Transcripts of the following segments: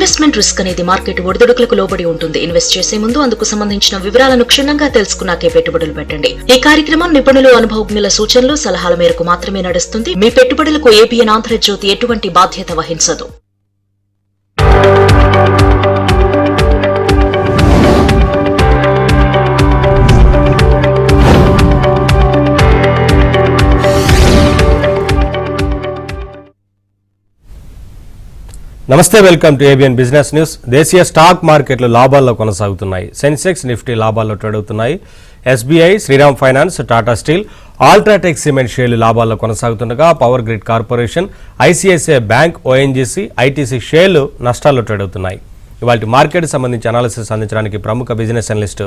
Investment risk అనేది market ఒడిదుడుకులకు లోబడి ఉంటుంది. ఇన్వెస్ట్ చేసే ముందు అందుకు సంబంధించిన వివరాలను క్షుణ్ణంగా తెలుసుకున్నాకే పెట్టుబడులు పెట్టండి. ఈ కార్యక్రమం నిపుణులు, అనుభవజ్ఞుల సూచనలు, సలహాల మేరకు మాత్రమే నడుస్తుంది. మీ పెట్టుబడులకు ఏబిఎన్ ఆంధ్రజ్యోతి ఎటువంటి బాధ్యత వహించదు. నమస్తే, welcome to ABN business news. దేశీయ స్టాక్ మార్కెట్లు లాభాల్లో కొనసాగుతున్నాయి. సెన్సెక్స్, నిఫ్టీ లాభాల్లో ట్రేడ్ అవుతున్నాయి. SBI, Shriram finance, Tata steel, UltraTech cement షేర్లు లాభాల్లో కొనసాగుతుండగా power grid corporation, ICICI bank, ONGC, ITC షేర్లు నష్టాల్లో ట్రేడ్ అవుతున్నాయి. ఇవాళ మార్కెట్ సంబంధించి అనాలిసిస్ అందించడానికి ప్రముఖ బిజినెస్ అనలిస్ట్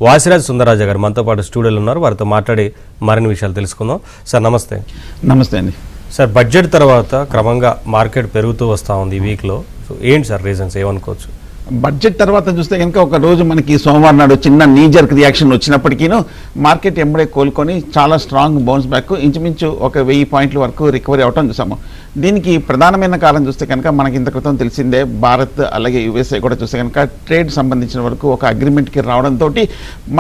వాసిరాజ్ సుందరరాజ గారు మనతో పాటు స్టూడియోలో ఉన్నారు. వారితో మాట్లాడి మరిన్ని విషయాలు తెలుసుకుందాం. సార్ నమస్తే. నమస్తే అండి. సార్, బడ్జెట్ తర్వాత క్రమంగా మార్కెట్ పెరుగుతూ వస్తూ ఉంది ఈ వీక్లో. సో ఏంటి సార్ రీజన్స్, ఏమనుకోవచ్చు? బడ్జెట్ తర్వాత చూస్తే కనుక ఒక రోజు మనకి సోమవారం నాడు చిన్న నీజర్క్ రియాక్షన్ వచ్చినప్పటికీను మార్కెట్ ఎంబడే కోలుకొని చాలా స్ట్రాంగ్ బౌన్స్ బ్యాక్, ఇంచుమించు ఒక 1000 పాయింట్ల వరకు రికవరీ అవటం చూసాము. దీనికి ప్రధానమైన కారణం చూస్తే కనుక మనకి ఇంత క్రితం తెలిసిందే, భారత్ అలాగే యుఎస్ఏ కూడా చూస్తే కనుక ట్రేడ్ సంబంధించిన వరకు ఒక అగ్రిమెంట్కి రావడంతో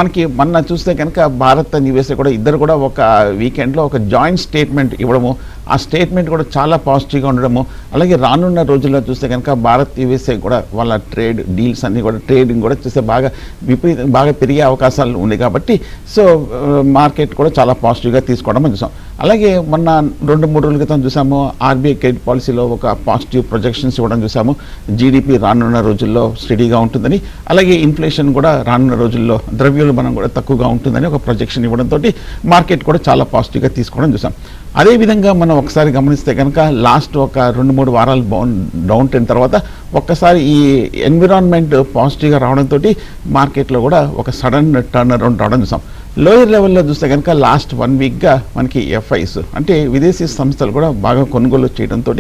మనకి మొన్న చూస్తే కనుక భారత్ అండ్ యుఎస్ఏ కూడా ఇద్దరు కూడా ఒక వీకెండ్లో ఒక జాయింట్ స్టేట్మెంట్ ఇవ్వడము, ఆ స్టేట్మెంట్ కూడా చాలా పాజిటివ్గా ఉండడము, అలాగే రానున్న రోజుల్లో చూస్తే కనుక భారత్ యుఎస్ఏ కూడా వాళ్ళ ట్రేడ్ డీల్స్ అన్ని కూడా ట్రేడింగ్ కూడా చూస్తే బాగా పెరిగే అవకాశాలు ఉన్నాయి. కాబట్టి సో మార్కెట్ కూడా చాలా పాజిటివ్గా తీసుకోవడం మనం చూసాం. అలాగే మొన్న 2-3 రోజుల క్రితం చూసాము ఆర్బీఐ క్రెడిట్ పాలసీలో ఒక పాజిటివ్ ప్రొజెక్షన్స్ ఇవ్వడం చూసాము. జీడిపి రానున్న రోజుల్లో స్టడీగా ఉంటుందని, అలాగే ఇన్ఫ్లేషన్ కూడా రానున్న రోజుల్లో ద్రవ్యోల్బణం కూడా తక్కువగా ఉంటుందని ఒక ప్రొజెక్షన్ ఇవ్వడంతో మార్కెట్ కూడా చాలా పాజిటివ్గా తీసుకోవడం చూసాం. అదేవిధంగా మనం ఒకసారి గమనిస్తే కనుక లాస్ట్ ఒక 2-3 వారాలు డౌన్ ట్రెండ్ తర్వాత ఒక్కసారి ఈ ఎన్విరాన్మెంట్ పాజిటివ్గా రావడంతో మార్కెట్లో కూడా ఒక సడన్ టర్న్ అరౌండ్ రావడం చూసాం. లోయర్ లెవెల్లో చూస్తే కనుక లాస్ట్ 1 వీక్గా మనకి ఎఫ్ఐస్ అంటే విదేశీ సంస్థలు కూడా బాగా కొనుగోలు చేయడంతో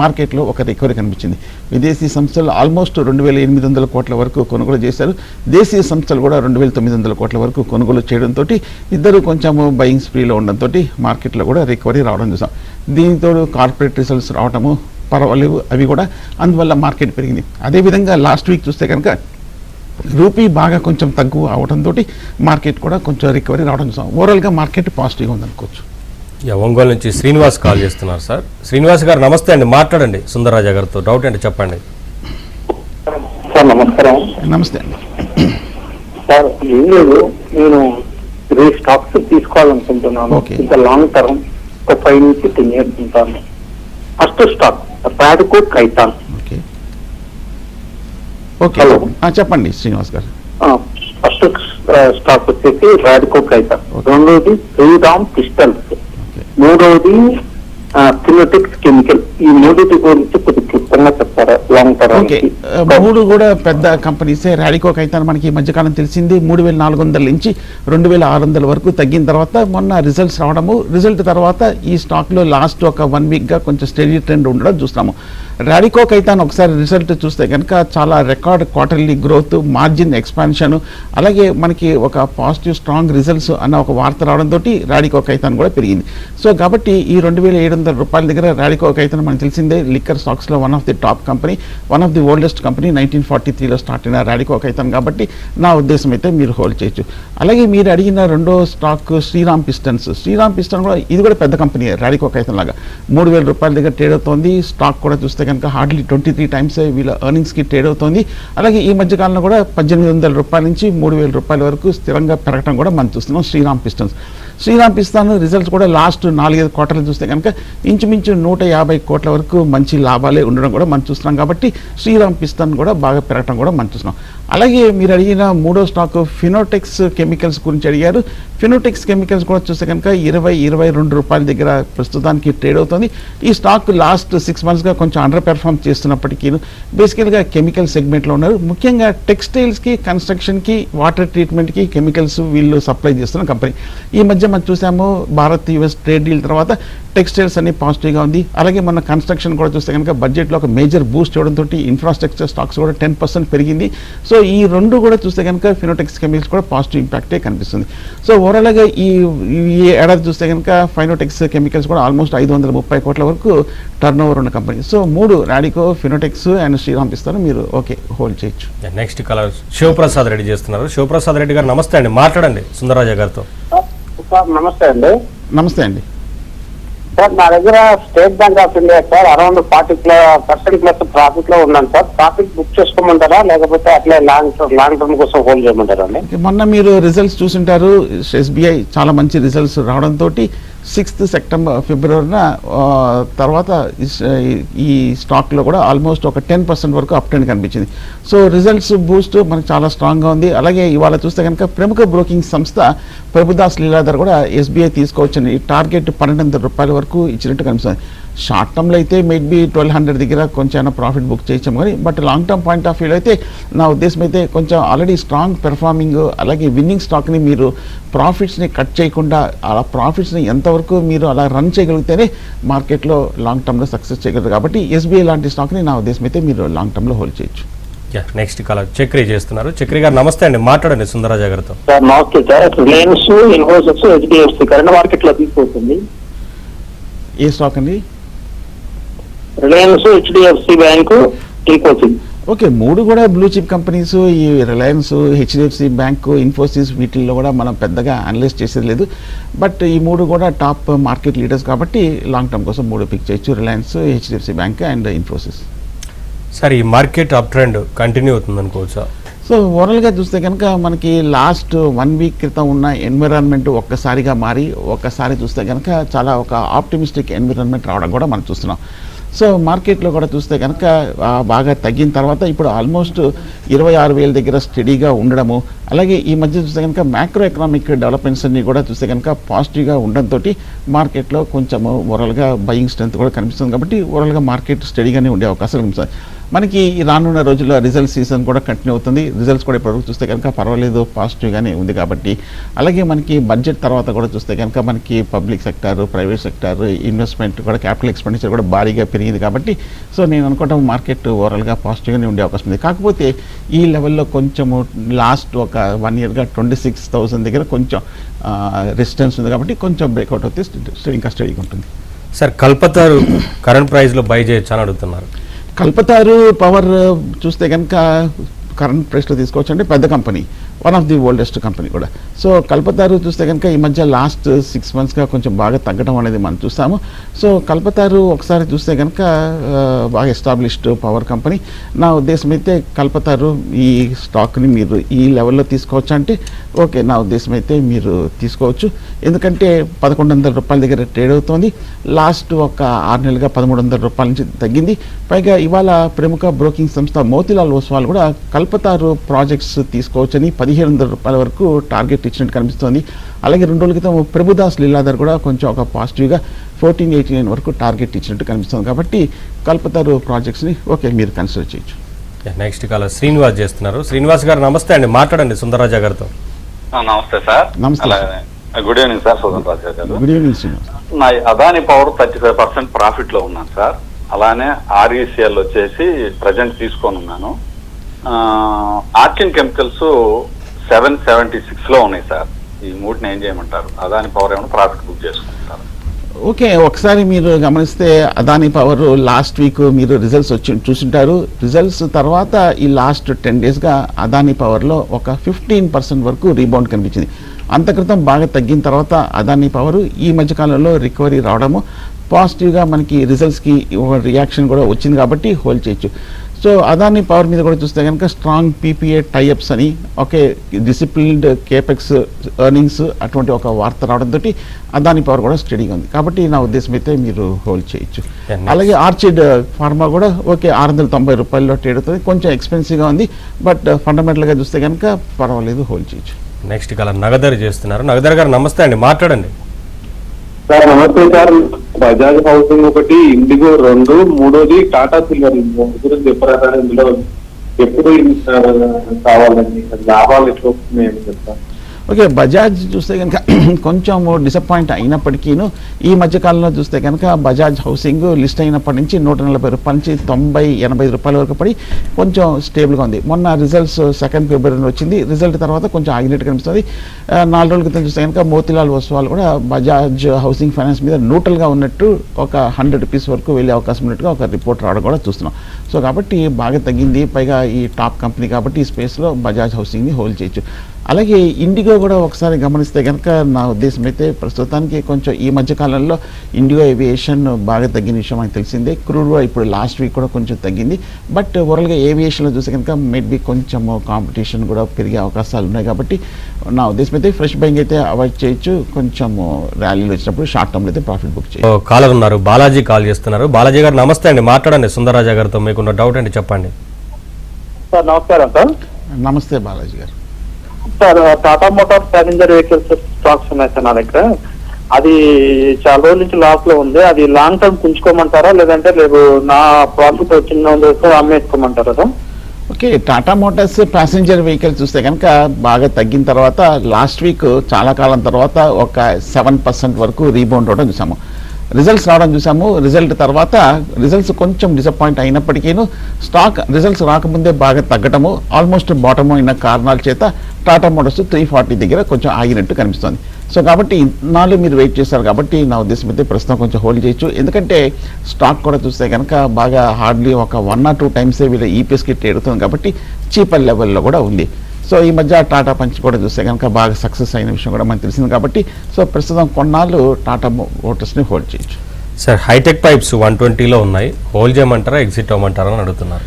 మార్కెట్లో ఒక రికవరీ కనిపించింది. విదేశీ సంస్థలు ఆల్మోస్ట్ 2800 కోట్ల వరకు కొనుగోలు చేశారు. దేశీయ సంస్థలు కూడా 2900 కోట్ల వరకు కొనుగోలు చేయడంతో ఇద్దరు కొంచెము బయింగ్ స్ప్రీలో ఉండడంతో మార్కెట్లో కూడా రికవరీ రావడం చూసాం. దీంతో కార్పొరేట్ రిజల్ట్స్ రావడము పర్వాలేవు, అవి కూడా అందువల్ల మార్కెట్ పెరిగింది. అదేవిధంగా లాస్ట్ వీక్ చూస్తే కనుక రూపీ బాగా కొంచెం తక్కువ అవడంతో మార్కెట్ కూడా కొంచెం రికవరీ రావడం చూసాం. ఓవరాల్గా మార్కెట్ పాజిటివ్గా ఉందనుకోవచ్చు. ఒంగోలు నుంచి శ్రీనివాస్ కాల్ చేస్తున్నారు. సార్ శ్రీనివాస్ గారు నమస్తే అండి, మాట్లాడండి సుందరరాజ గారితో. డౌట్ అంటే చెప్పండి. సార్ నమస్కారం. నమస్తే అండి. సార్ ఏం లేదు, నేను 3 స్టాక్స్ తీసుకోవాలనుకుంటున్నాను. ఇంత లాంగ్ టర్మ్ ఒక 5 నుంచి 10 years ఉంటాను. First stock Radico Khaitan. Okay, చెప్పండి శ్రీనివాస్ గారు. ఫస్ట్ స్టాక్ వచ్చేసి రాడికో ఖైతాన్, రెండోది శ్రీరామ్ పిస్టల్స్, మూడోది ఫినోటెక్స్ కెమికల్. ఈ మూడింటి గురించి కొద్దిగా క్లుప్తంగా చెప్తారా లాంగ్ టర్మ్? ఓకే, 3 కూడా పెద్ద కంపెనీసే. రాడికో ఖైతాన్ మనకి ఈ మధ్యకాలం తెలిసింది 3400 నుంచి 2600 వరకు తగ్గిన తర్వాత మొన్న రిజల్ట్స్ రావడము, రిజల్ట్ తర్వాత ఈ స్టాక్లో లాస్ట్ ఒక 1 వీక్గా కొంచెం స్టడీ ట్రెండ్ ఉండడం చూస్తున్నాము. రాడికో ఖైతాన్ ఒకసారి రిజల్ట్ చూస్తే కనుక చాలా record quarterly growth, margin expansion, అలాగే మనకి ఒక పాజిటివ్ స్ట్రాంగ్ రిజల్ట్స్ అన్న ఒక వార్త రావడంతో రాడికో ఖైతాన్ కూడా పెరిగింది. సో కాబట్టి ఈ 2700 రూపాయల దగ్గర రాడికో ఖైతాన్ మనకు తెలిసిందే లిక్కర్ స్టాక్స్లో one of the top company, one of the oldest company. 1943లో స్టార్ట్ అయిన రాడికో ఖైతాన్ కాబట్టి నా ఉద్దేశం అయితే మీరు హోల్డ్ చేయొచ్చు. అలాగే మీరు అడిగిన రెండో stock Shriram pistons. Shriram piston కూడా ఇది కూడా పెద్ద కంపెనీ రాడికో ఖైతాన్ లాగా. 3000 రూపాయల దగ్గర ట్రేడ్ అవుతోంది. స్టాక్ కూడా చూస్తే కనుక హార్డ్లీ 23 టైమ్స్ వీళ్ళ ఎర్నింగ్స్కి ట్రేడ్ అవుతుంది. అలాగే ఈ మధ్యకాలంలో కూడా 1800 రూపాయల నుంచి 3000 రూపాయల వరకు స్థిరంగా పెరగడం కూడా మనం చూస్తున్నాం శ్రీరామ్ పిస్టన్స్. శ్రీరామ్ పిస్తాన్ రిజల్ట్స్ కూడా లాస్ట్ 4-5 క్వార్టర్లు చూస్తే కనుక ఇంచుమించు 150 కోట్ల వరకు మంచి లాభాలే ఉండడం కూడా మనం చూస్తున్నాం. కాబట్టి శ్రీరామ్ పిస్తాన్ కూడా బాగా పెరగడం కూడా మనం చూస్తున్నాం. అలాగే మీరు అడిగిన మూడో స్టాక్ ఫినోటెక్స్ కెమికల్స్ గురించి అడిగారు. ఫినోటెక్స్ కెమికల్స్ కూడా చూస్తే కనుక 20-22 రూపాయల దగ్గర ప్రస్తుతానికి ట్రేడ్ అవుతుంది. ఈ స్టాక్ లాస్ట్ 6 monthsగా కొంచెం అండర్ పెర్ఫార్మ్ చేస్తున్నప్పటికీ బేసికల్గా కెమికల్ సెగ్మెంట్లో ఉన్నారు. ముఖ్యంగా టెక్స్టైల్స్కి, కన్స్ట్రక్షన్కి, వాటర్ ట్రీట్మెంట్కి కెమికల్స్ వీళ్ళు సప్లై చేస్తున్న కంపెనీ. ఈ మధ్య మనం చూసాము భారత్ యుఎస్ ట్రేడ్ డీల్ తర్వాత టెక్స్టైల్స్ అన్ని పాజిటివ్గా ఉంది. అలాగే మన కన్స్ట్రక్షన్ కూడా చూస్తే కనుక బడ్జెట్లో ఒక మేజర్ బూస్ట్ ఇవ్వడంతో ఇన్ఫ్రాస్ట్రక్చర్ స్టాక్స్ కూడా 10% పెరిగింది. సో ఈ రెండు కూడా చూస్తే కనుక ఫినోటెక్స్ కెమికల్స్ కూడా పాజిటివ్ ఇంపాక్టే కనిపిస్తుంది. సో ఓవరాల్గా ఈ ఏడాది చూస్తే కనుక ఫినోటెక్స్ కెమికల్స్ కూడా ఆల్మోస్ట్ 530 కోట్ల వరకు టర్న్ ఓవర్ ఉన్న company. So 3 Radico, Fineotex and Shriram ఇస్తారు, మీరు ఓకే హోల్డ్ చేయొచ్చు. నెక్స్ట్ కలర్ శివప్రసాద్ రెడ్డి చేస్తున్నారు. శివప్రసాద్ రెడ్డి గారు నమస్తే అండి, మాట్లాడండి సుందరరాజా గారితో. సార్ నమస్తే అండి. నమస్తే అండి. సార్ నా దగ్గర state bank of India sir around 40% plus profit లో ఉన్నాను సార్. ప్రాఫిట్ బుక్ చేసుకోమంటారా లేకపోతే అట్లే లాంగ్ టర్మ్ కోసం హోల్డ్ చేయమంటారా అండి? మొన్న మీరు రిజల్ట్స్ చూసింటారు, SBI చాలా మంచి రిజల్ట్స్ రావడంతో 6th సెప్టెంబర్ ఫిబ్రవరిన తర్వాత ఈ స్టాక్లో కూడా ఆల్మోస్ట్ ఒక 10% వరకు అప్ ట్రెండ్ కనిపించింది. సో రిజల్ట్స్ బూస్ట్ మనకు చాలా స్ట్రాంగ్గా ఉంది. అలాగే ఇవాళ చూస్తే కనుక ప్రముఖ బ్రోకింగ్ సంస్థ ప్రభుదాస్ లీలాధర్ కూడా SBI తీసుకోవచ్చని టార్గెట్ 1200 రూపాయల వరకు ఇచ్చినట్టు కనిపిస్తుంది. షార్ట్ టర్మ్లో అయితే మేడ్ బి 1200 దగ్గర కొంచెం ప్రాఫిట్ బుక్ చేయొచ్చాము కానీ, but long term point of వ్యూలో అయితే నా ఉద్దేశం అయితే కొంచెం ఆల్రెడీ స్ట్రాంగ్ పెర్ఫార్మింగ్ అలాగే విన్నింగ్ స్టాక్ని మీరు ప్రాఫిట్స్ని కట్ చేయకుండా అలా ప్రాఫిట్స్ని ఎంతవరకు మీరు అలా రన్ చేయగలిగితేనే మార్కెట్లో లాంగ్ టర్మ్లో సక్సెస్ చేయగలరు. కాబట్టి SBI లాంటి స్టాక్ని నా ఉద్దేశం అయితే మీరు లాంగ్ టర్మ్లో హోల్డ్ చేయొచ్చు. నెక్స్ట్ కలర్ చక్రి చేస్తున్నారు. చక్రి గారు నమస్తే అండి, మాట్లాడండి సుందరరాజా గారితో. సార్ నమస్తే sir. Reliance, Infosys, HDFC current market లో తీసుకొస్తుంది. ఏ స్టాక్ అండి? Reliance, HDFC bank, Infosys. Okay, 3 కూడా బ్లూ చిప్ కంపెనీస్. ఈ రిలయన్స్, HDFC బ్యాంకు, ఇన్ఫోసిస్ వీటిల్లో కూడా మనం పెద్దగా అనలైజ్ చేసేది లేదు. బట్ ఈ 3 కూడా టాప్ మార్కెట్ లీడర్స్ కాబట్టి లాంగ్ టర్మ్ కోసం 3 పిక్ చేయొచ్చు, Reliance, HDFC bank and Infosys. Sir ఈ మార్కెట్ అప్ ట్రెండ్ కంటిన్యూ అవుతుంది అనుకోవచ్చా? సో ఓవరాల్గా చూస్తే కనుక మనకి లాస్ట్ 1 వీక్ క్రితం ఉన్న ఎన్విరాన్మెంట్ ఒక్కసారిగా మారి ఒక్కసారి చూస్తే కనుక చాలా ఒక ఆప్టిమిస్టిక్ ఎన్విరాన్మెంట్ రావడం కూడా మనం చూస్తున్నాం. సో మార్కెట్లో కూడా చూస్తే కనుక బాగా తగ్గిన తర్వాత ఇప్పుడు ఆల్మోస్ట్ 26,000 దగ్గర స్టడీగా ఉండడము, అలాగే ఈ మధ్య చూస్తే కనుక మ్యాక్రో ఎకనామిక్ డెవలప్మెంట్స్ అన్ని కూడా చూస్తే కనుక పాజిటివ్గా ఉండడంతో మార్కెట్లో కొంచెము ఓవరాల్గా బయింగ్ స్ట్రెంత్ కూడా కనిపిస్తుంది. కాబట్టి ఓవరాల్గా మార్కెట్ స్టడీగానే ఉండే అవకాశాలు కనిపిస్తుంది. మనకి రానున్న రోజుల్లో రిజల్ట్ సీజన్ కూడా కంటిన్యూ అవుతుంది. రిజల్ట్స్ కూడా ఇప్పటివరకు చూస్తే కనుక పర్వాలేదు, పాజిటివ్గానే ఉంది. కాబట్టి అలాగే మనకి బడ్జెట్ తర్వాత కూడా చూస్తే కనుక మనకి public sector, private sector investment కూడా క్యాపిటల్ ఎక్స్పెండిచర్ కూడా భారీగా పెరిగింది. కాబట్టి సో నేను అనుకుంటాం మార్కెట్ ఓవరాల్గా పాజిటివ్గానే ఉండే అవకాశం ఉంది. కాకపోతే ఈ లెవెల్లో కొంచెము లాస్ట్ ఒక 1 ఇయర్గా 26,000 దగ్గర కొంచెం రెసిస్టెన్స్ ఉంది. కాబట్టి కొంచెం బ్రేక్అవుట్ అవుతే ఇంకా స్టడీగా ఉంటుంది. సార్ కల్పతారు కరెంట్ ప్రైస్లో బై చేయొచ్చు అని అడుగుతున్నారు. కల్పతారు పవర్ చూస్తే కనుక కరెంట్ ప్రైస్లో తీసుకోవచ్చు, అంటే పెద్ద company, one of the oldest company కూడా. సో కల్పతారు చూస్తే కనుక ఈ మధ్య లాస్ట్ 6 monthsగా కొంచెం బాగా తగ్గడం అనేది మనం చూస్తాము. సో కల్పతారు ఒకసారి చూస్తే కనుక బాగా ఎస్టాబ్లిష్డ్ పవర్ కంపెనీ. నా ఉద్దేశం అయితే కల్పతారు ఈ స్టాక్ని మీరు ఈ లెవెల్లో తీసుకోవచ్చు అంటే ఓకే, నా ఉద్దేశం అయితే మీరు తీసుకోవచ్చు. ఎందుకంటే 1,100 రూపాయల దగ్గర ట్రేడ్ అవుతుంది. లాస్ట్ ఒక 6 నెలలుగా 1,300 రూపాయల నుంచి తగ్గింది. పైగా ఇవాళ ప్రముఖ బ్రోకింగ్ సంస్థ మోతీలాల్ ఓస్వాల్ కూడా కల్పతారు ప్రాజెక్ట్స్ తీసుకోవచ్చని 1,500 రూపాయల వరకు టార్గెట్ ఇచ్చినట్టు కనిపిస్తోంది. అలాగే 2 రోజుల క్రితం ప్రభుదాస్ లీలాధర్ కూడా కొంచెం ఒక పాజిటివ్గా 1489 వరకు టార్గెట్ ఇచ్చినట్టు కనిపిస్తుంది. కాబట్టి కల్పతారు ప్రాజెక్ట్స్ని ఓకే మీరు కన్సిడర్ చేయొచ్చు. నెక్స్ట్ కాల్ శ్రీనివాస్ చేస్తున్నారు. శ్రీనివాస్ గారు నమస్తే అండి, మాట్లాడండి సుందరరాజా గారితో. నమస్తే సార్. నమస్తే. Good evening sir. సుందరరాజా గారు. Good evening Srinivas. నా అదాని పవర్ 35% ప్రాఫిట్ లో ఉన్నాను సార్. అలానే RECL వచ్చేసి ప్రజెంట్ తీసుకొని ఉన్నాను. ఆర్చిన్ కెమికల్స్ 776 లో ఉన్నాయి సార్. ఈ 3 ఏం చేయమంటారు? అదాని పవర్ ఏమైనా ప్రాఫిట్ బుక్ చేసుకుంటారు? ఓకే, ఒకసారి మీరు గమనిస్తే అదాని పవర్ లాస్ట్ వీక్ మీరు రిజల్ట్స్ చూసింటారు. రిజల్ట్స్ తర్వాత ఈ లాస్ట్ 10 daysగా అదాని పవర్లో ఒక 15% వరకు రీబౌండ్ కనిపించింది. అంత క్రితం బాగా తగ్గిన తర్వాత అదాని పవర్ ఈ మధ్యకాలంలో రికవరీ రావడము పాజిటివ్గా మనకి రిజల్ట్స్కి రియాక్షన్ కూడా వచ్చింది. కాబట్టి హోల్డ్ చేయొచ్చు. సో అదాని పవర్ మీద కూడా చూస్తే కనుక స్ట్రాంగ్ PPA టైఅప్స్ అని ఒకే డిసిప్లిన్డ్ కేపెక్స్ ఎర్నింగ్స్ అటువంటి ఒక వార్త రావడంతో అదాని పవర్ కూడా స్టడీగా ఉంది. కాబట్టి నా ఉద్దేశం అయితే మీరు హోల్డ్ చేయొచ్చు. అలాగే ఆర్చిడ్ ఫార్మా కూడా ఓకే 690 రూపాయల్లో ట్రేడ్ అవుతుంది. కొంచెం ఎక్స్పెన్సివ్గా ఉంది, బట్ ఫండమెంటల్గా చూస్తే కనుక పర్వాలేదు, హోల్డ్ చేయొచ్చు. నెక్స్ట్ కాలం నగదర్ చేస్తున్నారు. నగదర్ గారు నమస్తే అండి, మాట్లాడండి. సార్ నమస్తే సార్. బజాజ్ హౌసింగ్ 1, ఇండిగో 2, మూడోది టాటా సిల్వర్ గురించి చెప్పరా సార్? ఇందులో ఎప్పుడు కావాలండి, లాభాలు ఎట్లా వస్తున్నాయని చెప్తాను. ఓకే, బజాజ్ చూస్తే కనుక కొంచెం డిసప్పాయింట్ అయినప్పటికీను ఈ మధ్యకాలంలో చూస్తే కనుక బజాజ్ హౌసింగ్ లిస్ట్ అయినప్పటి నుంచి 140 రూపాయల నుంచి 90-85 రూపాయల వరకు పడి కొంచెం స్టేబుల్గా ఉంది. మొన్న రిజల్ట్స్ 2 ఫిబ్రవరిలో వచ్చింది. రిజల్ట్ తర్వాత కొంచెం ఆగినట్టు కనిపిస్తుంది. 4 రోజుల క్రితం చూస్తే కనుక మోతీలాల్ ఒస్వాల్ కూడా బజాజ్ హౌసింగ్ ఫైనాన్స్ మీద న్యూట్రల్గా ఉన్నట్టు ఒక 100 రూపీస్ వరకు వెళ్ళే అవకాశం ఉన్నట్టుగా ఒక రిపోర్ట్ రావడం కూడా చూస్తున్నాం. సో కాబట్టి బాగా తగ్గింది. పైగా ఈ టాప్ కంపెనీ కాబట్టి ఈ స్పేస్లో బజాజ్ హౌసింగ్ని హోల్డ్ చేయొచ్చు. అలాగే ఇండిగో కూడా ఒకసారి గమనిస్తే కనుక నా ఉద్దేశం అయితే ప్రస్తుతానికి కొంచెం ఈ మధ్యకాలంలో ఇండిగో ఏవియేషన్ బాగా తగ్గిన విషయం మనకు తెలిసిందే. క్రూడ్ కూడా ఇప్పుడు లాస్ట్ వీక్ కూడా కొంచెం తగ్గింది. బట్ ఓవరాల్గా ఏవియేషన్లో చూస్తే కనుక మేబీ కొంచెం కాంపిటీషన్ కూడా పెరిగే అవకాశాలు ఉన్నాయి. కాబట్టి నా ఉద్దేశం అయితే ఫ్రెష్ బయింగ్ అయితే అవాయిడ్ చేయొచ్చు. కొంచెం ర్యాలీలు వచ్చినప్పుడు షార్ట్ టర్మ్లో అయితే ప్రాఫిట్ బుక్ చేయొచ్చు. కాలర్ ఉన్నారు, బాలాజీ కాల్ చేస్తున్నారు. బాలాజీ గారు నమస్తే అండి, మాట్లాడండి సుందరరాజా గారితో. మీకున్న డౌట్ అండి చెప్పండి. సార్ నమస్కారం సార్. నమస్తే బాలాజీ గారు. Sir Tata motors passenger vehicles stocks ఉన్నాయి సార్ నా దగ్గర. అది చాలా రోజుల నుంచి లాస్ లో ఉంది. అది లాంగ్ టర్మ్ ఉంచుకోమంటారా లేదంటే లేదు నా ప్రాఫిట్ వచ్చిన అమ్మేసుకోమంటారా sir? Okay, Tata motors passenger vehicle చూస్తే కనుక బాగా తగ్గిన తర్వాత లాస్ట్ వీక్ చాలా కాలం తర్వాత ఒక 7% వరకు రీబౌండ్ అవడం చూసాము. రిజల్ట్స్ రావడం చూసాము. రిజల్ట్ తర్వాత రిజల్ట్స్ కొంచెం డిసప్పాయింట్ అయినప్పటికీను స్టాక్ రిజల్ట్స్ రాకముందే బాగా తగ్గటము, ఆల్మోస్ట్ బాటమ్ అయిన కారణాల చేత టాటా మోటార్స్ 340 దగ్గర కొంచెం ఆగినట్టు కనిపిస్తుంది. సో కాబట్టి నాలుగు మీరు వెయిట్ చేస్తారు కాబట్టి నా ఉద్దేశం అయితే ప్రస్తుతం కొంచెం హోల్డ్ చేయొచ్చు. ఎందుకంటే స్టాక్ కూడా చూస్తే కనుక బాగా హార్డ్లీ ఒక 1 or 2 టైమ్సే వీళ్ళ ఈపీఎస్కి ట్రేడ్ అవుతుంది కాబట్టి చీపర్ లెవెల్లో కూడా ఉంది. సో ఈ మధ్య టాటా పంచ్ కూడా చూస్తే కనుక బాగా సక్సెస్ అయిన విషయం కూడా మనకు తెలిసింది కాబట్టి సో ప్రస్తుతం కొన్నాళ్ళు టాటా మోటార్స్ని హోల్డ్ చేయొచ్చు. సార్ హైటెక్ పైప్స్ 120లో ఉన్నాయి, హోల్డ్ చేయమంటారా ఎగ్జిట్ అవ్వమంటారా అని అడుగుతున్నారు.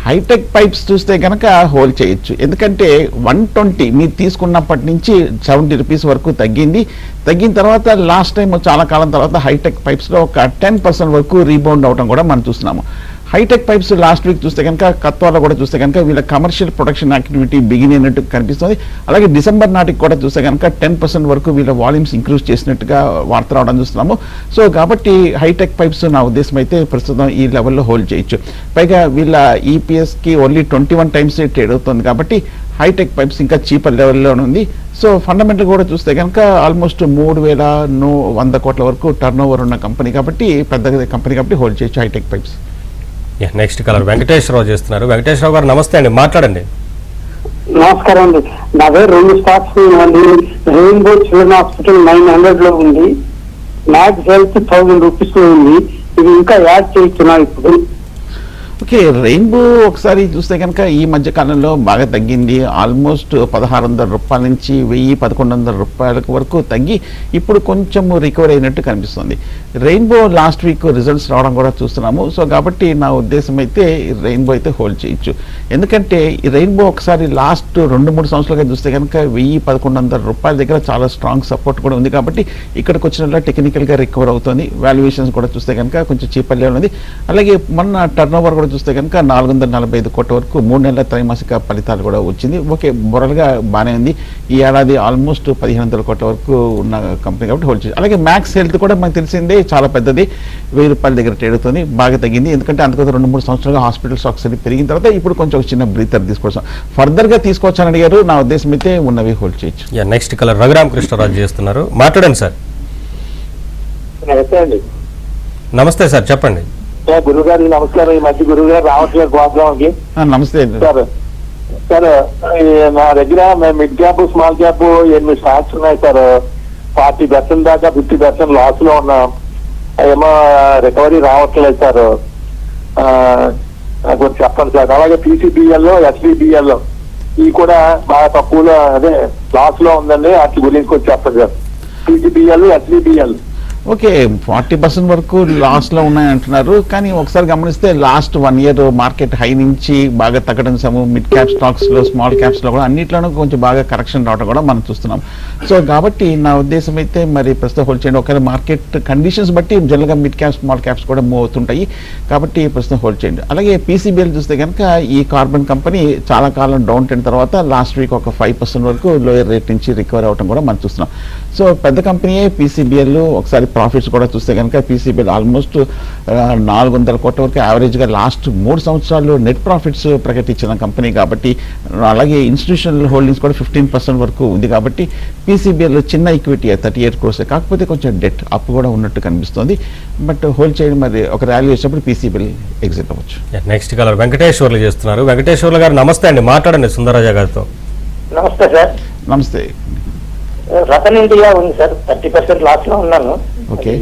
హైటెక్ పైప్స్ చూస్తే కనుక హోల్డ్ చేయొచ్చు. ఎందుకంటే 120 మీరు తీసుకున్నప్పటి నుంచి 70 రూపీస్ వరకు తగ్గిన తర్వాత లాస్ట్ టైం చాలా కాలం తర్వాత హైటెక్ పైప్స్లో ఒక 10% వరకు రీబౌండ్ అవడం కూడా మనం చూస్తున్నాము. హైటెక్ పైప్స్ లాస్ట్ వీక్ చూస్తే కనుక కత్వాలో కూడా చూస్తే కనుక వీళ్ళ కమర్షియల్ ప్రొడక్షన్ యాక్టివిటీ బిగిన్ అయినట్టు కనిపిస్తుంది. అలాగే డిసెంబర్ నాటికి కూడా చూస్తే కనుక 10% వరకు వీళ్ళ వాల్యూమ్స్ ఇంక్రీజ్ చేసినట్టుగా వార్త రావడం చూస్తున్నాము. సో కాబట్టి హైటెక్ పైప్స్ నా ఉద్దేశం అయితే ప్రస్తుతం ఈ లెవెల్లో హోల్డ్ చేయొచ్చు. పైగా వీళ్ళ ఈపీఎస్కి ఓన్లీ 21 టైమ్స్ ట్రేడ్ అవుతుంది కాబట్టి హైటెక్ పైప్స్ ఇంకా చీపర్ లెవెల్లోనే ఉంది. సో ఫండమెంటల్ కూడా చూస్తే కనుక ఆల్మోస్ట్ 3,100 కోట్ల వరకు టర్న్ ఓవర్ ఉన్న కంపెనీ కాబట్టి పెద్ద కంపెనీ కాబట్టి హోల్డ్ చేయొచ్చు hitech pipes. Next colour Venkateswararao చేస్తున్నారు. వెంకటేశ్వరరావు గారు నమస్తే అండి, మాట్లాడండి. నమస్కారం అండి. నా దగ్గర 2 స్టాక్స్ ఉంది. రెయిన్బో చిల్డ్రన్ హాస్పిటల్ 900 లో ఉంది. మ్యాక్స్ హెల్త్ 1000 రూపీస్ లో ఉంది. ఇది ఇంకా యాడ్ చేస్తున్నా ఇప్పుడు. ఓకే, రెయిన్బో ఒకసారి చూస్తే కనుక ఈ మధ్య కాలంలో బాగా తగ్గింది. ఆల్మోస్ట్ 1,600 రూపాయల నుంచి 1,000-1,100 రూపాయల వరకు తగ్గి ఇప్పుడు కొంచెం రికవరీ అయినట్టు కనిపిస్తుంది. రెయిన్బో లాస్ట్ వీక్ రిజల్ట్స్ రావడం కూడా చూస్తున్నాము. సో కాబట్టి నా ఉద్దేశం అయితే రెయిన్బో అయితే హోల్డ్ చేయొచ్చు. ఎందుకంటే ఈ రెయిన్బో ఒకసారి లాస్ట్ 2-3 సంవత్సరాలుగా చూస్తే కనుక 1,000-1,100 రూపాయల దగ్గర చాలా స్ట్రాంగ్ సపోర్ట్ కూడా ఉంది కాబట్టి ఇక్కడికి వచ్చినట్ల టెక్నికల్గా రికవర్ అవుతుంది. వాల్యుయేషన్స్ కూడా చూస్తే కనుక కొంచెం చీపర్ లెవెల్ ఉంది. అలాగే మొన్న టర్న్ ఓవర్ కూడా చూస్తే కనుక 445 కోట్ల వరకు 3 నెలల త్రైమాసిక ఫలితాలు కూడా వచ్చింది. ఓకే, బొరలుగా బాగానే ఉంది. ఈ ఏడాది ఆల్మోస్ట్ 1,500 కోట్ల వరకు ఉన్న కంపెనీ కాబట్టి హోల్డ్ చేయాలి. అలాగే మ్యాక్స్ హెల్త్ కూడా మనకు తెలిసిందే చాలా పెద్దది, 1000 రూపాయల దగ్గర ట్రేడ్ అవుతుంది. బాగా తగ్గింది ఎందుకంటే అంతకొంత 2-3 సంవత్సరాలుగా హాస్పిటల్ స్టాక్స్ అది పెరిగిన తర్వాత ఇప్పుడు కొంచెం చిన్న బ్రీతర్ తీసుకోవచ్చు. ఫర్దర్గా తీసుకోవచ్చని అడిగారు. నా ఉద్దేశం అయితే ఉన్నవి హోల్డ్ చేయొచ్చు. నెక్స్ట్ కలర్ రఘురామ్ కృష్ణరాజు చేస్తున్నారు. మాట్లాడండి సార్. నమస్తే అండి. నమస్తే సార్, చెప్పండి. గురుగారు నమస్కారం. ఈ మధ్య గురుగారు రావట్లేదు ప్రోగ్రామ్కి. నమస్తే సార్. సార్ నా దగ్గర mid cap small cap 8 stocks ఉన్నాయి సార్. 40% దాకా 50% లాస్ లో ఉన్నాం. ఏమో రికవరీ రావట్లేదు సార్. కొంచెం చెప్పండి సార్. అలాగే పీసీబీఎల్ ఎస్బీబీఎల్ ఇవి కూడా బాగా తక్కువలో అదే లాస్ లో ఉందండి. వాటి గురించి కొంచెం చెప్పండి సార్. పీసీబీఎల్ ఎస్బీబీఎల్ ఓకే, 40% వరకు లాస్లో ఉన్నాయంటున్నారు. కానీ ఒకసారి గమనిస్తే లాస్ట్ 1 year మార్కెట్ హై నుంచి బాగా తగ్గడం సము మిడ్ క్యాప్ స్టాక్స్లో స్మాల్ క్యాప్స్లో కూడా అన్నిట్లోనూ కొంచెం బాగా కరెక్షన్ రావడం కూడా మనం చూస్తున్నాం. సో కాబట్టి నా ఉద్దేశం అయితే మరి ప్రస్తుతం హోల్డ్ చేయండి. ఒకవేళ మార్కెట్ కండిషన్స్ బట్టి జనరల్గా మిడ్ క్యాప్ స్మాల్ క్యాప్స్ కూడా మూవ్ అవుతుంటాయి కాబట్టి ప్రస్తుతం హోల్డ్ చేయండి. అలాగే పీసీబీఎల్ చూస్తే కనుక ఈ కార్బన్ కంపెనీ చాలా కాలం డౌన్ అయిన తర్వాత లాస్ట్ వీక్ ఒక 5% వరకు లోయర్ రేట్ నుంచి రికవర్ అవ్వడం కూడా మనం చూస్తున్నాం. సో పెద్ద కంపెనీయే పీసీబీఎల్ ఒకసారి ప్రాఫిట్స్ కూడా చూస్తే కనుక పీసీబీఎల్ ఆల్మోస్ట్ 400 కోట్ల వరకు యావరేజ్గా లాస్ట్ 3 సంవత్సరాలు నెట్ ప్రాఫిట్స్ ప్రకటించిన కంపెనీ కాబట్టి, అలాగే ఇన్స్టిట్యూషనల్ హోల్డింగ్స్ కూడా 15% వరకు ఉంది కాబట్టి పీసీబీఎల్ చిన్న ఈక్విటీ 38 crores, కాకపోతే కొంచెం డెట్ అప్పు కూడా ఉన్నట్టు కనిపిస్తుంది. బట్ హోల్డ్ చేయడం మరి ఒక ర్యాలీ వచ్చినప్పుడు పీసీబీఎల్ ఎగ్జిట్ అవ్వచ్చు. నెక్స్ట్ కలర్ వెంకటేశ్వర్లు చేస్తున్నారు. వెంకటేశ్వర్లు గారు నమస్తే అండి, మాట్లాడండి సుందరరాజా గారితో. నమస్తే సార్. నమస్తే. రతన్ ఇండియా ఉంది సార్, 30% లాస్ లో ఉన్నాను. ఓకే,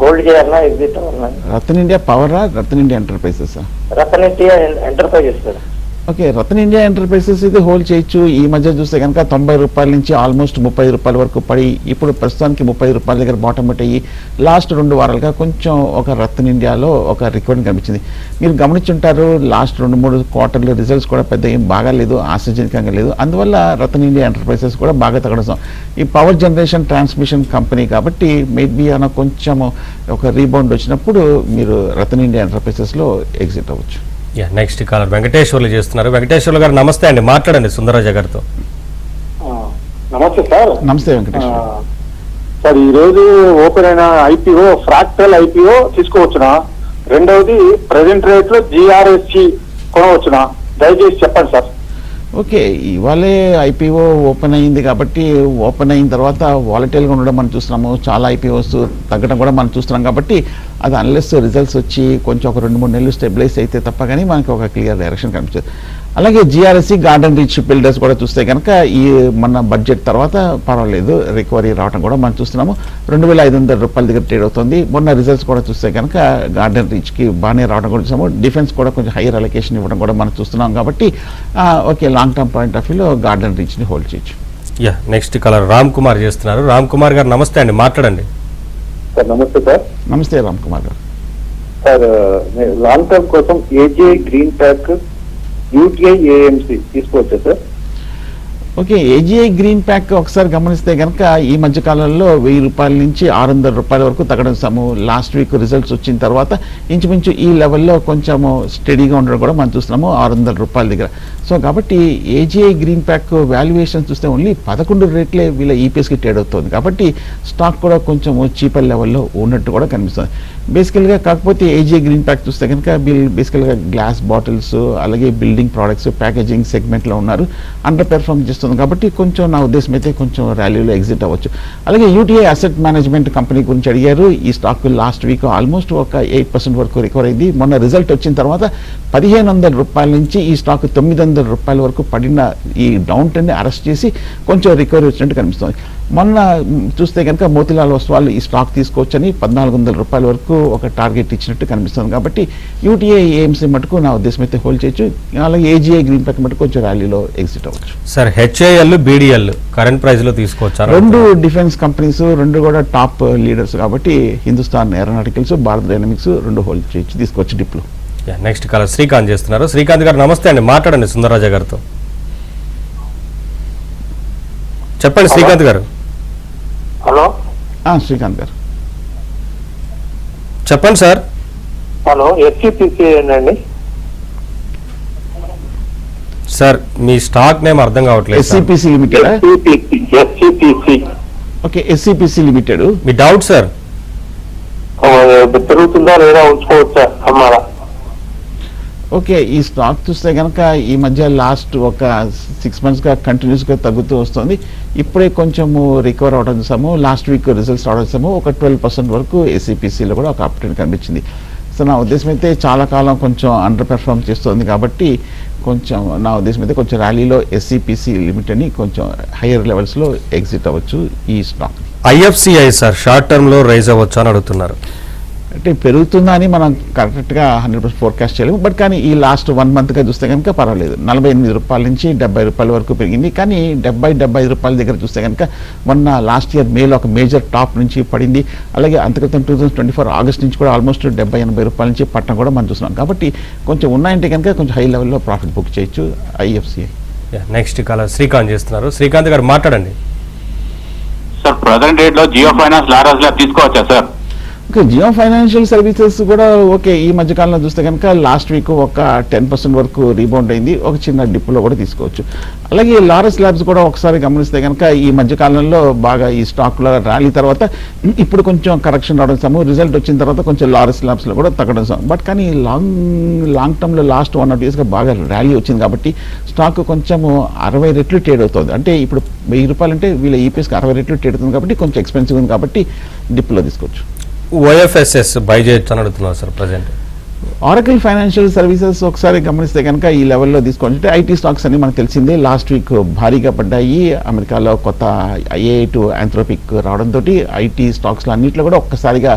హోల్డ్ చేయాలన్నా ఎగ్జిట్ అవ్వాలన్నా? రతన్ ఇండియా పవరా, Ratan India enterprises? Ratan India enterprises sir. Okay, Ratan India enterprises ఇది హోల్డ్ చేయొచ్చు. ఈ మధ్య చూస్తే కనుక 90 రూపాయల నుంచి ఆల్మోస్ట్ 30 రూపాయల వరకు పడి ఇప్పుడు ప్రస్తుతానికి 30 రూపాయల దగ్గర బాటమ్ అవుట్ అయ్యి లాస్ట్ 2 వారాలుగా కొంచెం ఒక రతన్ ఇండియాలో ఒక రికవరీ కనిపించింది. మీరు గమనించుంటారు, లాస్ట్ 2-3 క్వార్టర్లు రిజల్ట్స్ కూడా పెద్ద ఏం బాగాలేదు, ఆశాజనకంగా లేదు. అందువల్ల రతన్ ఇండియా ఎంటర్ప్రైజెస్ కూడా బాగా తగ్గడం. ఈ పవర్ జనరేషన్ ట్రాన్స్మిషన్ కంపెనీ కాబట్టి మేబీ అన్న కొంచెం ఒక రీబౌండ్ వచ్చినప్పుడు మీరు రతన్ ఇండియా ఎంటర్ప్రైజెస్లో ఎగ్జిట్ అవ్వచ్చు. నెక్స్ట్ కాలర్ వెంకటేశ్వర్లు చేస్తున్నారు. వెంకటేశ్వర్లు గారు నమస్తే అండి, మాట్లాడండి సుందరరాజా గారితో. నమస్తే సార్. నమస్తే వెంకటేశ్వర. సార్, ఈ రోజు ఓపెన్ అయిన ఐపీఓ ఫ్రాక్టల్ ఐపీఓ తీసుకోవచ్చునా? రెండవది ప్రెసెంట్ రేట్ లో జిఆర్ఎస్సి కొనవచ్చునా? దయచేసి చెప్పండి సార్. ఓకే, ఇవాళే ఐపీఓ ఓపెన్ అయింది కాబట్టి ఓపెన్ అయిన తర్వాత వాలటైల్గా ఉండడం మనం చూస్తున్నాము. చాలా ఐపీఓస్ తగ్గడం కూడా మనం చూస్తున్నాం కాబట్టి అది అన్లెస్ రిజల్ట్స్ వచ్చి కొంచెం ఒక 2-3 నెలలు స్టెబిలైజ్ అయితే తప్ప కానీ మనకి ఒక క్లియర్ డైరెక్షన్ కనిపిస్తుంది. అలాగే జిఆర్ఎస్సి గార్డెన్ రీచ్ బిల్డర్స్ కూడా చూస్తే కనుక ఈ మన బడ్జెట్ తర్వాత పర్వాలేదు రికవరీ రావడం కూడా మనం చూస్తున్నాము. 2500 రూపాయల దగ్గర ట్రేడ్ అవుతుంది. మొన్న రిజల్ట్స్ కూడా చూస్తే కనుక గార్డెన్ రీచ్కి బాగానే రావడం కూడా చూసాము. డిఫెన్స్ కూడా కొంచెం హైయర్ అలొకేషన్ ఇవ్వడం కూడా మనం చూస్తున్నాం కాబట్టి okay, long term point of వ్యూలో గార్డెన్ రీచ్ని హోల్డ్ చేయొచ్చు. నెక్స్ట్ కలర్ రామ్ కుమార్ చేస్తున్నారు. రామ్ కుమార్ గారు నమస్తే అండి, మాట్లాడండి. సార్ నమస్తే సార్. నమస్తే రామ్ కుమార్ గారు. సార్, లాంగ్ టర్మ్ కోసం AGI green pack, UTI AMC తీసుకోవచ్చా sir? Okay, AGI green pack ఒకసారి గమనిస్తే కనుక ఈ మధ్య కాలంలో 1000 రూపాయల నుంచి 600 రూపాయల వరకు తగ్గడం సాము. లాస్ట్ వీక్ రిజల్ట్స్ వచ్చిన తర్వాత ఇంచుమించు ఈ లెవెల్లో కొంచెము స్టడీగా ఉండడం కూడా మనం చూస్తున్నాము 600 రూపాయల దగ్గర. సో కాబట్టి ఏజీఐ గ్రీన్ ప్యాక్ వాల్యుయేషన్ చూస్తే ఓన్లీ 11 రేట్లే వీళ్ళ ఈపీఎస్కి ట్రేడ్ అవుతుంది కాబట్టి స్టాక్ కూడా కొంచెం చీపర్ లెవెల్లో ఉన్నట్టు కూడా కనిపిస్తుంది బేసికల్గా. కాకపోతే ఏజీఐ గ్రీన్ ప్యాక్ చూస్తే కనుక బేసికల్గా గ్లాస్ బాటిల్స్ అలాగే బిల్డింగ్ ప్రోడక్ట్స్ ప్యాకేజింగ్ సెగ్మెంట్లో ఉన్నారు, అండర్ పెర్ఫార్మ్ చేస్తుంది కాబట్టి కొంచెం నా ఉద్దేశం అయితే కొంచెం ర్యాలీలో ఎగ్జిట్ అవ్వచ్చు. అలాగే యూటీఐ అసెట్ మేనేజ్మెంట్ కంపెనీ గురించి అడిగారు. ఈ స్టాక్ లాస్ట్ వీక్ ఆల్మోస్ట్ ఒక 8% వరకు రికవర్ అయింది. మొన్న రిజల్ట్ వచ్చిన తర్వాత 1500 రూపాయల నుంచి ఈ స్టాక్ 900 రూపాయల వరకు పడిన ఈ డౌన్ ట్రెండ్ని అరెస్ట్ చేసి కొంచెం రికవరీ వచ్చినట్టు కనిపిస్తుంది. మొన్న చూస్తే కనుక మోతిలాల్ ఒస్వాల్ ఈ స్టాక్ తీసుకోవచ్చని 1400 రూపాయల వరకు ఒక టార్గెట్ ఇచ్చినట్టు కనిపిస్తుంది కాబట్టి యూటీఐ ఏఎంసీ మటుకు నా ఉద్దేశం అయితే హోల్డ్ చేయొచ్చు. అలాగే ఏజీఐ గ్రీన్ ప్యాక్ మటుకు కొంచెం ర్యాలీలో ఎగ్జిట్ అవ్వచ్చు. Sir HAL BDL current price లో తీసుకోవచ్చా? రెండు డిఫెన్స్ కంపెనీస్, రెండు కూడా టాప్ లీడర్స్ కాబట్టి హిందుస్థాన్ ఏరోనాటికల్స్, భారత్ డైనమిక్స్ రెండు హోల్డ్ చేయొచ్చు, తీసుకోవచ్చు డిప్లో. నెక్స్ట్ కాలర్ శ్రీకాంత్ చేస్తున్నారు. శ్రీకాంత్ గారు నమస్తే అండి, మాట్లాడండి సుందరరాజా గారితో. చెప్పండి శ్రీకాంత్ గారు. హలో శ్రీకాంత్ గారు చెప్పండి సార్. హలో, ఎస్సీపీసీ అండి సార్ మీ స్టాక్ నేమ్ అర్థం కావట్లేదు sir. SCPC limited. SCPC. Okay, SCPC limited. మీ డౌట్ సార్? పెరుగుతుందా లేదా, ఉంచుకోవచ్చా, అమ్మాలా? ఓకే, ఈ స్టాక్ చూస్తే కనుక ఈ మధ్య లాస్ట్ ఒక 6 monthsగా కంటిన్యూస్గా తగ్గుతూ వస్తుంది. ఇప్పుడే కొంచెము రికవర్ అవడం చూసాము. లాస్ట్ వీక్ రిజల్ట్స్ రావడం చూసాము. ఒక 12% వరకు ఎస్సీపీసీలో కూడా ఒక ఆపర్చునిటీ కనిపించింది. సో నా ఉద్దేశం అయితే చాలా కాలం కొంచెం అండర్ పెర్ఫార్మ్ చేస్తుంది కాబట్టి కొంచెం నా ఉద్దేశం అయితే కొంచెం ర్యాలీలో ఎస్సీపీసీ లిమిటెడ్ని కొంచెం హయ్యర్ లెవెల్స్లో ఎగ్జిట్ అవ్వచ్చు ఈ stock. IFCI sir short term లో రైజ్ అవ్వచ్చు అని అడుగుతున్నారు. అంటే పెరుగుతుందా అని మనం కరెక్ట్గా 100% ఫోర్కాస్ట్ చేయలేము. బట్ కానీ ఈ లాస్ట్ 1 monthగా చూస్తే కనుక పర్వాలేదు. 48 రూపాయల నుంచి 70 రూపాయల వరకు పెరిగింది. కానీ 70-75 రూపాయల దగ్గర చూస్తే కనుక మొన్న లాస్ట్ ఇయర్ మేలో ఒక మేజర్ టాప్ నుంచి పడింది. అలాగే అంతక్రితం 2024 ఆగస్ట్ నుంచి కూడా ఆల్మోస్ట్ 70-80 రూపాయల నుంచి పట్టడం కూడా మనం చూస్తున్నాం. కాబట్టి కొంచెం ఉన్నాయంటే కనుక కొంచెం హై లెవెల్లో ప్రాఫిట్ బుక్ చేయొచ్చు ఐఎఫ్సిఐ. నెక్స్ట్ కాలర్ శ్రీకాంత్ చేస్తున్నారు. శ్రీకాంత్ గారు మాట్లాడండి. సార్ ప్రెసెంట్ రేట్ లో జియో ఫైనాన్స్ లారాజ్ లా తీసుకోవచ్చా సార్? జియో ఫైనాన్షియల్ సర్వీసెస్ కూడా ఓకే, ఈ మధ్యకాలంలో చూస్తే కనుక లాస్ట్ వీక్ ఒక 10% వరకు రీబౌండ్ అయింది, ఒక చిన్న డిప్లో కూడా తీసుకోవచ్చు. అలాగే లారస్ ల్యాబ్స్ కూడా ఒకసారి గమనిస్తే కనుక ఈ మధ్యకాలంలో బాగా ఈ స్టాక్లో ర్యాలీ తర్వాత ఇప్పుడు కొంచెం కరెక్షన్ రావడం సాము, రిజల్ట్ వచ్చిన తర్వాత కొంచెం లారస్ ల్యాబ్స్లో కూడా తగ్గడం సాము. బట్ కానీ లాంగ్ టర్మ్లో లాస్ట్ 1 or 2 yearsగా బాగా ర్యాలీ వచ్చింది కాబట్టి స్టాక్ కొంచెము 60 రెట్లు ట్రేడ్ అవుతుంది. అంటే ఇప్పుడు ₹1000 అంటే వీళ్ళ ఈపీఎస్కి 60 రెట్లు ట్రేడ్ అవుతుంది కాబట్టి కొంచెం ఎక్స్పెన్సివ్ ఉంది కాబట్టి డిప్లో తీసుకోవచ్చు. ఓఎఫ్ఎస్ఎస్ బై చేయొచ్చు అని అడుగుతున్నారు sir present. Oracle financial services ఒకసారి గమనిస్తే కనుక ఈ లెవెల్లో తీసుకోవాలంటే ఐటీ స్టాక్స్ అన్ని మనకు తెలిసిందే లాస్ట్ వీక్ భారీగా పడ్డాయి. అమెరికాలో కొత్త AI టు ఆంథ్రోపిక్ రావడంతో ఐటీ స్టాక్స్లో అన్నింటిలో కూడా ఒక్కసారిగా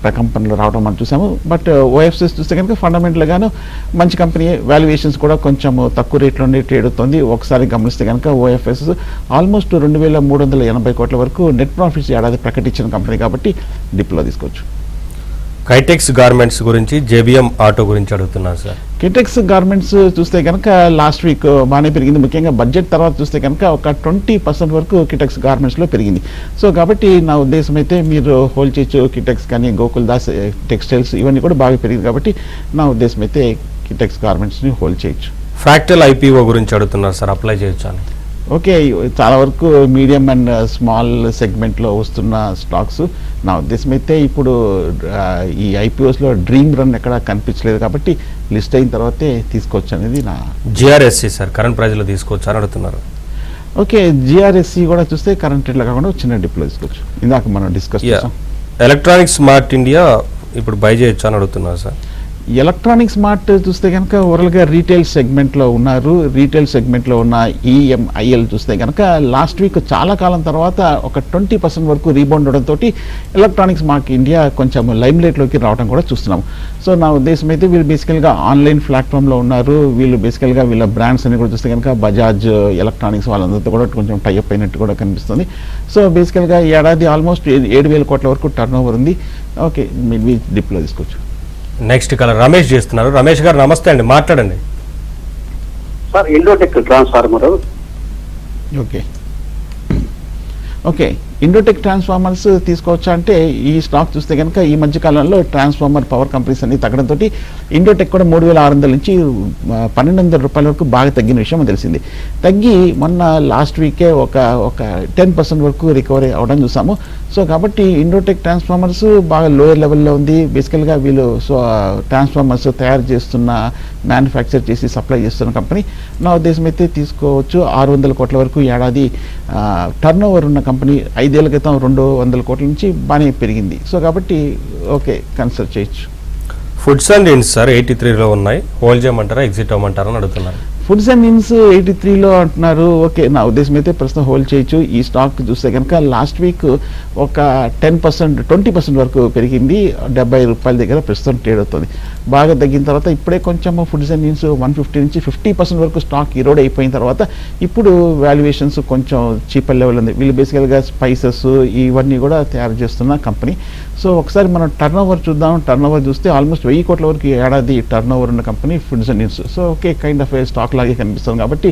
ప్రకంపనలు రావడం మనం చూసాము. బట్ ఓఎఫ్ఎస్ చూస్తే కనుక ఫండమెంటల్గాను మంచి కంపెనీ, వాల్యుయేషన్స్ కూడా కొంచెం తక్కువ రేట్లోనే ట్రేడ్ అవుతుంది. ఒకసారి గమనిస్తే కనుక ఓఎఫ్ఎస్ ఆల్మోస్ట్ 2380 కోట్ల వరకు నెట్ ప్రాఫిట్స్ ఏడాది ప్రకటించిన కంపెనీ కాబట్టి డిప్లో తీసుకోవచ్చు. కైటెక్స్ గార్మెంట్స్ గురించి, జేబిఎం ఆటో గురించి అడుగుతున్నారు సార్. కిటెక్స్ గార్మెంట్స్ చూస్తే కనుక లాస్ట్ వీక్ బాగానే పెరిగింది. ముఖ్యంగా బడ్జెట్ తర్వాత చూస్తే కనుక ఒక 20% వరకు కిటెక్స్ గార్మెంట్స్లో పెరిగింది. సో కాబట్టి నా ఉద్దేశం అయితే మీరు హోల్డ్ చేయొచ్చు. కిటెక్స్ కానీ, గోకుల్ దాస్ టెక్స్టైల్స్ ఇవన్నీ కూడా బాగా పెరిగింది కాబట్టి నా ఉద్దేశం అయితే కిటెక్స్ గార్మెంట్స్ని హోల్డ్ చేయొచ్చు. ఫ్రాక్టల్ IPO గురించి అడుగుతున్నారు సార్, అప్లై చేయొచ్చు అని. ఓకే, చాలా వరకు మీడియం అండ్ స్మాల్ సెగ్మెంట్లో వస్తున్న స్టాక్స్. నా ఉద్దేశం అయితే ఇప్పుడు ఈ IPOస్లో డ్రీమ్ రన్ ఎక్కడ కనిపించలేదు కాబట్టి లిస్ట్ అయిన తర్వాతే తీసుకోవచ్చు అనేది నా. GRSC సార్ కరెంట్ ప్రైజ్లో తీసుకోవచ్చు అని అడుగుతున్నారు. ఓకే, GRSC కూడా చూస్తే కరెంట్ రేట్లో కాకుండా చిన్న డిప్లో తీసుకోవచ్చు. ఇందాక మనం డిస్కస్ చేసాం. ఎలక్ట్రానిక్స్ స్మార్ట్ ఇండియా ఇప్పుడు బై చేయొచ్చు అని అడుగుతున్నారు సార్. ఎలక్ట్రానిక్ స్మార్ట్ చూస్తే కనుక ఓవరాల్గా రీటైల్ సెగ్మెంట్లో ఉన్నారు. రీటైల్ సెగ్మెంట్లో ఉన్న EMIL చూస్తే కనుక లాస్ట్ వీక్ చాలా కాలం తర్వాత ఒక 20% వరకు రీబౌండ్ అవడంతో ఎలక్ట్రానిక్ స్మార్ట్ ఇండియా కొంచెం లైమ్ లైట్లోకి రావడం కూడా చూస్తున్నాము. సో నా ఉద్దేశం అయితే వీళ్ళు బేసికల్గా ఆన్లైన్ ప్లాట్ఫామ్లో ఉన్నారు. వీళ్ళు బేసికల్గా వీళ్ళ బ్రాండ్స్ అన్ని కూడా చూస్తే కనుక బజాజ్ ఎలక్ట్రానిక్స్ వాళ్ళందరితో కూడా కొంచెం టైఅప్ అయినట్టు కూడా కనిపిస్తుంది. సో బేసికల్గా ఈ ఏడాది ఆల్మోస్ట్ 7,000 కోట్ల వరకు టర్న్ ఓవర్ ఉంది. ఓకే, మీ డిప్లో తీసుకోవచ్చు. నెక్స్ట్ కలర్ రమేష్ చేస్తున్నారు. రమేష్ గారు నమస్తే అండి, మాట్లాడండి. Sir Indotech transformer. Okay, Indotech transformers తీసుకోవచ్చా అంటే ఈ స్టాక్ చూస్తే కనుక ఈ మధ్యకాలంలో ట్రాన్స్ఫార్మర్ పవర్ కంపెనీస్ అన్ని తగ్గడంతో ఇండోటెక్ కూడా 3,600 నుంచి 1,200 రూపాయల వరకు బాగా తగ్గిన విషయం తెలిసింది. తగ్గి మొన్న లాస్ట్ వీకే ఒక 10% వరకు రికవరీ అవడం చూసాము. సో కాబట్టి ఇండోటెక్ ట్రాన్స్ఫార్మర్స్ బాగా లోయర్ లెవెల్లో ఉంది. బేసికల్గా వీళ్ళు ట్రాన్స్ఫార్మర్స్ తయారు చేస్తున్న, మ్యానుఫ్యాక్చర్ చేసి సప్లై చేస్తున్న కంపెనీ. నా ఉద్దేశం అయితే తీసుకోవచ్చు. 600 కోట్ల వరకు ఏడాది టర్న్ ఓవర్ ఉన్న కంపెనీ. 5 ఏళ్ల క్రితం 200 కోట్ల నుంచి బాగానే పెరిగింది. సో కాబట్టి ఓకే, కన్సిడర్ చేయొచ్చు. ఫుడ్స్ అండ్ ఇన్స్ సార్ 83లో ఉన్నాయి, హోల్డ్ చేయమంటారా, ఎగ్జిట్ అవ్వమంటారా అని అడుగుతున్నారు. ఫుడ్స్ అండ్ ఇన్స్ 83లో అంటున్నారు. ఓకే, నా ఉద్దేశం అయితే ప్రస్తుతం హోల్డ్ చేయొచ్చు. ఈ స్టాక్ చూస్తే కనుక లాస్ట్ వీక్ ఒక 20% వరకు పెరిగింది. 70 రూపాయల దగ్గర ప్రస్తుతం ట్రేడ్ అవుతుంది. బాగా తగ్గిన తర్వాత ఇప్పుడే కొంచెం ఫుడ్స్ అండ్ ఇన్స్ 150 నుంచి 50% వరకు స్టాక్ ఈరోడ్ అయిపోయిన తర్వాత ఇప్పుడు వాల్యుయేషన్స్ కొంచెం చీపర్ లెవెల్ ఉంది. వీళ్ళు బేసికల్గా స్పైసెస్ ఇవన్నీ కూడా తయారు చేస్తున్న కంపెనీ. సో ఒకసారి మనం టర్న్ ఓవర్ చూద్దాం. టర్న్ ఓవర్ చూస్తే ఆల్మోస్ట్ 1000 కోట్ల వరకు ఏడాది టర్న్ ఓవర్ ఉన్న కంపెనీ ఫుడ్స్ అండ్ ఇన్స్. So okay, kind of A stock లాగే కనిపిస్తుంది కాబట్టి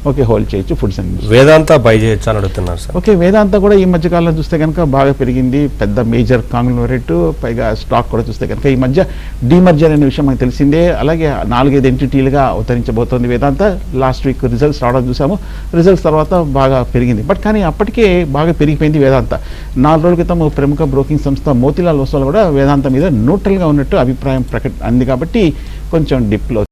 ఓకే, హోల్డ్ చేయొచ్చు ఫుడ్స్ అండ్ ఇన్స్. వేదాంత బై చేయొచ్చు అని అడుగుతున్నారు సార్. ఓకే, వేదాంత కూడా ఈ మధ్యకాలంలో చూస్తే కనుక బాగా పెరిగింది. పెద్ద మేజర్ కాంగ్లోమరేట్, పైగా స్టాక్ కూడా చూస్తే కనుక ఈ మధ్య డీమర్జర్ అనే విషయం మనకు తెలిసిందే. అలాగే 4-5 ఎంటిటీలుగా అవతరించబోతోంది వేదాంత. లాస్ట్ వీక్ రిజల్ట్స్ రావడం చూసాము. రిజల్ట్స్ తర్వాత బాగా పెరిగింది. బట్ కానీ అప్పటికే బాగా పెరిగిపోయింది వేదాంత. 4 రోజుల క్రితం ప్రముఖ బ్రోకింగ్ సంస్థ మోతీలాల్ ఒస్వాల్ కూడా వేదాంత మీద న్యూట్రల్గా ఉన్నట్టు అభిప్రాయం అంది కాబట్టి కొంచెం డిప్లో